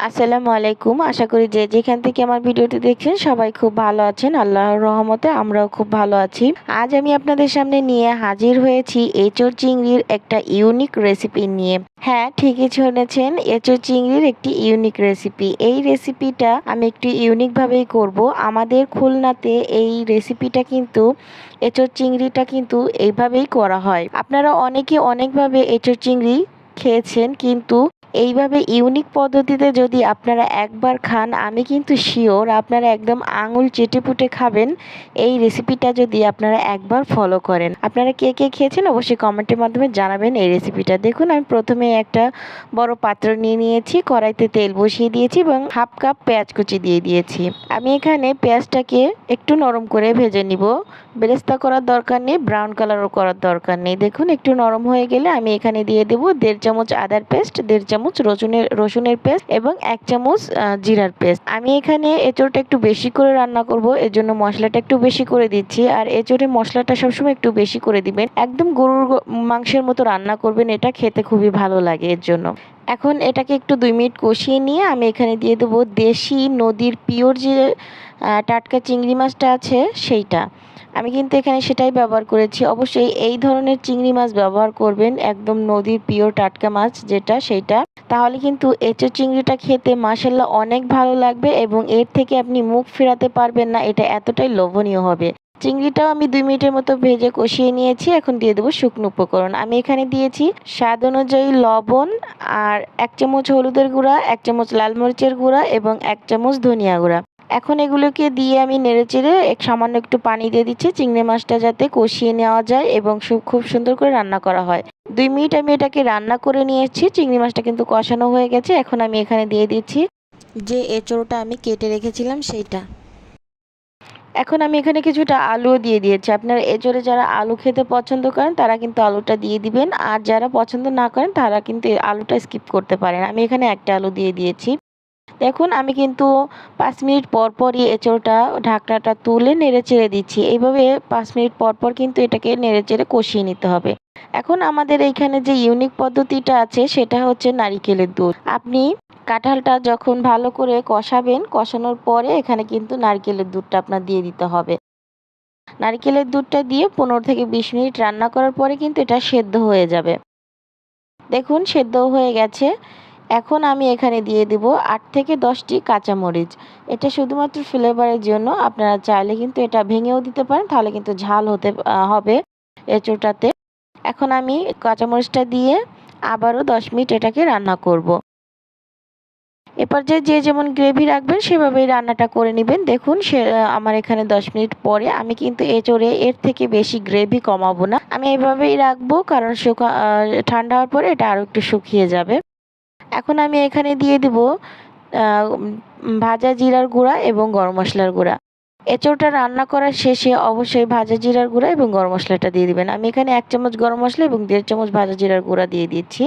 আসসালামু আলাইকুম। আশা করি যে যেখান থেকে আমার ভিডিওটি দেখছেন সবাই খুব ভালো আছেন। আল্লাহর রহমতে আমরাও খুব ভালো আছি। আজ আমি আপনাদের সামনে নিয়ে হাজির হয়েছি এঁচোড় চিংড়ির একটা ইউনিক রেসিপি নিয়ে। হ্যাঁ, ঠিকই শুনেছেন, এঁচোড় চিংড়ির একটি ইউনিক রেসিপি। এই রেসিপিটা আমি একটু ইউনিকভাবেই করব। আমাদের খুলনাতে এই রেসিপিটা কিন্তু এঁচোড় চিংড়িটা কিন্তু এইভাবেই করা হয়। আপনারা অনেকে অনেকভাবে এঁচোড় চিংড়ি খেয়েছেন, কিন্তু এইভাবে ইউনিক পদ্ধতিতে যদি আপনারা একবার খান, আমি কিন্তু শিওর আপনারা একদম আঙুল চেটেপুটে খাবেন এই রেসিপিটা যদি আপনারা একবার ফলো করেন। আপনারা কে কে খেয়েছেন অবশ্যই কমেন্টের মাধ্যমে জানাবেন এই রেসিপিটা। দেখুন, আমি প্রথমে একটা বড় পাত্র নিয়ে নিয়েছি, কড়াইতে তেল বসিয়ে দিয়েছি এবং হাফ কাপ পেঁয়াজ কুচি দিয়ে দিয়েছি। আমি এখানে পেঁয়াজটাকে একটু নরম করে ভেজে নিব। বেরেস্তা করার দরকার নেই, ব্রাউন কালারও করার দরকার নেই। দেখুন, একটু নরম হয়ে গেলে আমি এখানে দিয়ে দেব 1.5 চামচ আদার পেস্ট, 1.5 চামচ রসুনের পেস্ট এবং 1 চামচ জিরার পেস্ট। আমি এখানে এঁচোড়টা একটু বেশি করে রান্না করব, এর জন্য মশলাটা একটু বেশি করে দিচ্ছি। আর এঁচোড়ে মশলাটা সবসময় একটু বেশি করে দিবেন, একদম গরুর মাংসের মতো রান্না করবেন, এটা খেতে খুবই ভালো লাগে এর জন্য। এখন এটাকে একটু 2 মিনিট কষিয়ে নিয়ে আমি এখানে দিয়ে দেবো দেশি নদীর পিওর যে টাটকা চিংড়ি মাছটা আছে সেইটা। আমি কিন্তু এখানে সেটাই ব্যবহার করেছি। অবশ্যই এই ধরনের চিংড়ি মাছ ব্যবহার করবেন, একদম নদীর পিওর টাটকা মাছ যেটা সেইটা। তাহলে কিন্তু এঁচোড় চিংড়িটা খেতে মাশাআল্লাহ অনেক ভালো লাগবে এবং এর থেকে আপনি মুখ ফেরাতে পারবেন না, এটা এতটাই লোভনীয় হবে। চিংড়িটাও আমি 2 মিনিটের মতো ভেজে কষিয়ে নিয়েছি। এখন দিয়ে দেবো শুকনো উপকরণ। আমি এখানে দিয়েছি স্বাদ অনুযায়ী লবণ, আর 1 চামচ হলুদের গুঁড়া, 1 চামচ লাল মরিচের গুঁড়া এবং 1 চামচ ধনিয়া গুঁড়া। এখন এগুলোকে দিয়ে আমি নেড়েচেড়ে সামান্য একটু পানি দিয়ে দিচ্ছি, চিংড়ি মাছটা যাতে কষিয়ে নেওয়া যায় এবং খুব সুন্দর করে রান্না করা হয়। 2 মিনিট আমি এটাকে রান্না করে নিয়েছি। চিংড়ি মাছটা কিন্তু কষানো হয়ে গেছে। এখন আমি এখানে দিয়ে দিচ্ছি যে এঁচোড়টা আমি কেটে রেখেছিলাম সেইটা। এখন আমি এখানে কিছুটা আলুও দিয়ে দিয়েছি। আপনারা এঁচোড়ে যারা আলু খেতে পছন্দ করেন তারা কিন্তু আলুটা দিয়ে দিবেন, আর যারা পছন্দ না করেন তারা কিন্তু আলুটা স্কিপ করতে পারেন। আমি এখানে একটা আলু দিয়ে দিয়েছি। দেখুন, আমি কিন্তু 5 মিনিট পর পরই এঁচোড়টা ঢাকনাটা তুলে নেড়েচেড়ে দিচ্ছি। এইভাবে 5 মিনিট পর পর কিন্তু এটাকে নেড়েচেড়ে কষিয়ে নিতে হবে। এখন আমাদের এইখানে যে ইউনিক পদ্ধতিটা আছে সেটা হচ্ছে নারিকেলের দুধ। আপনি কাঁঠালটা যখন ভালো করে কষাবেন, কষানোর পরে এখানে কিন্তু নারকেলের দুধটা আপনার দিয়ে দিতে হবে। নারকেলের দুধটা দিয়ে 15 থেকে 20 মিনিট রান্না করার পরে কিন্তু এটা সেদ্ধ হয়ে যাবে। দেখুন, সেদ্ধ হয়ে গেছে। এখন আমি এখানে দিয়ে দিব 8 থেকে 10টি কাঁচামরিচ। এটা শুধুমাত্র ফ্লেভারের জন্য, আপনারা চাইলে কিন্তু এটা ভেঙেও দিতে পারেন, তাহলে কিন্তু ঝাল হবে এঁচোড়টাতে। এখন আমি কাঁচামরিচটা দিয়ে আবারও 10 মিনিট এটাকে রান্না করব। এ পর্যায়ে যে যেমন গ্রেভি রাখবেন সেভাবেই রান্নাটা করে নেবেন। দেখুন, আমার এখানে 10 মিনিট পরে আমি কিন্তু এঁচোড়ে এর থেকে বেশি গ্রেভি কমাবো না, আমি এভাবেই রাখবো, কারণ ঠান্ডা হওয়ার পরে এটা আরও একটু শুকিয়ে যাবে। এখন আমি এখানে দিয়ে দিব ভাজা জিরার গুঁড়া এবং গরম মশলার গুঁড়া। এঁচোড়টা রান্না করার শেষে অবশ্যই ভাজা জিরার গুঁড়া এবং গরম মশলাটা দিয়ে দিবেন। আমি এখানে 1 চামচ গরম মশলা এবং 1.5 চামচ ভাজা জিরার গুঁড়া দিয়ে দিচ্ছি।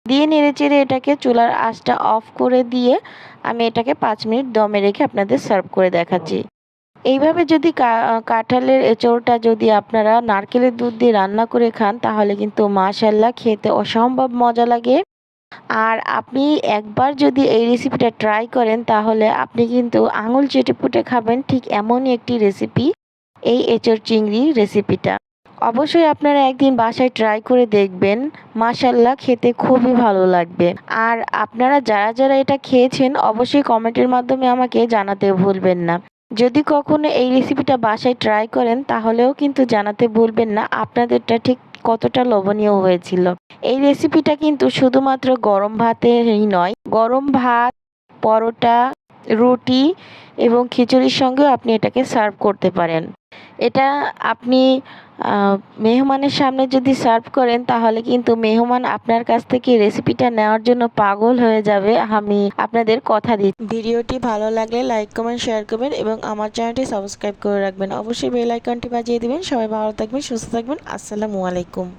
দিয়ে নেড়েচেড়ে এটাকে চুলার আঁচটা অফ করে দিয়ে আমি এটাকে 5 মিনিট দমে রেখে আপনাদের সার্ভ করে দেখাচ্ছি। এইভাবে যদি কাঁঠালের এঁচোড়টা যদি আপনারা নারকেলের দুধ দিয়ে রান্না করে খান, তাহলে কিন্তু মাশাআল্লাহ খেতে অসম্ভব মজা লাগে। আর আপনি একবার যদি এই রেসিপিটা ট্রাই করেন, তাহলে আপনি কিন্তু আঙুল চেটেপুটে খাবেন, ঠিক এমনই একটি রেসিপি এই এঁচোড় চিংড়ি রেসিপিটা। অবশ্যই আপনারা একদিন বাসায় ট্রাই করে দেখবেন, মাশাআল্লাহ খেতে খুবই ভালো লাগবে। আর আপনারা যারা যারা এটা খেয়েছেন অবশ্যই কমেন্টের মাধ্যমে আমাকে জানাতে ভুলবেন না। যদি কখনো এই রেসিপিটা বাসায় ট্রাই করেন, তাহলেও কিন্তু জানাতে ভুলবেন না আপনাদেরটা ঠিক কতটা লোভনীয় হয়েছিল। এই রেসিপিটা কিন্তু শুধুমাত্র গরম ভাতেরই নয়, গরম ভাত, পরোটা, রুটি এবং খিচুড়ির সঙ্গেও আপনি এটাকে সার্ভ করতে পারেন। এটা আপনি মেহমানের সামনে যদি সার্ভ করেন, তাহলে কিন্তু মেহমান আপনার কাছ থেকে রেসিপিটা নেওয়ার জন্য পাগল হয়ে যাবে, আমি আপনাদের কথা দিচ্ছি। ভিডিওটি ভালো লাগলে লাইক কমেন্ট শেয়ার করবেন এবং আমার চ্যানেলটি সাবস্ক্রাইব করে রাখবেন। অবশ্যই বেল আইকনটি বাজিয়ে দিবেন। সবাই ভালো থাকবেন, সুস্থ থাকবেন। আসসালামু আলাইকুম।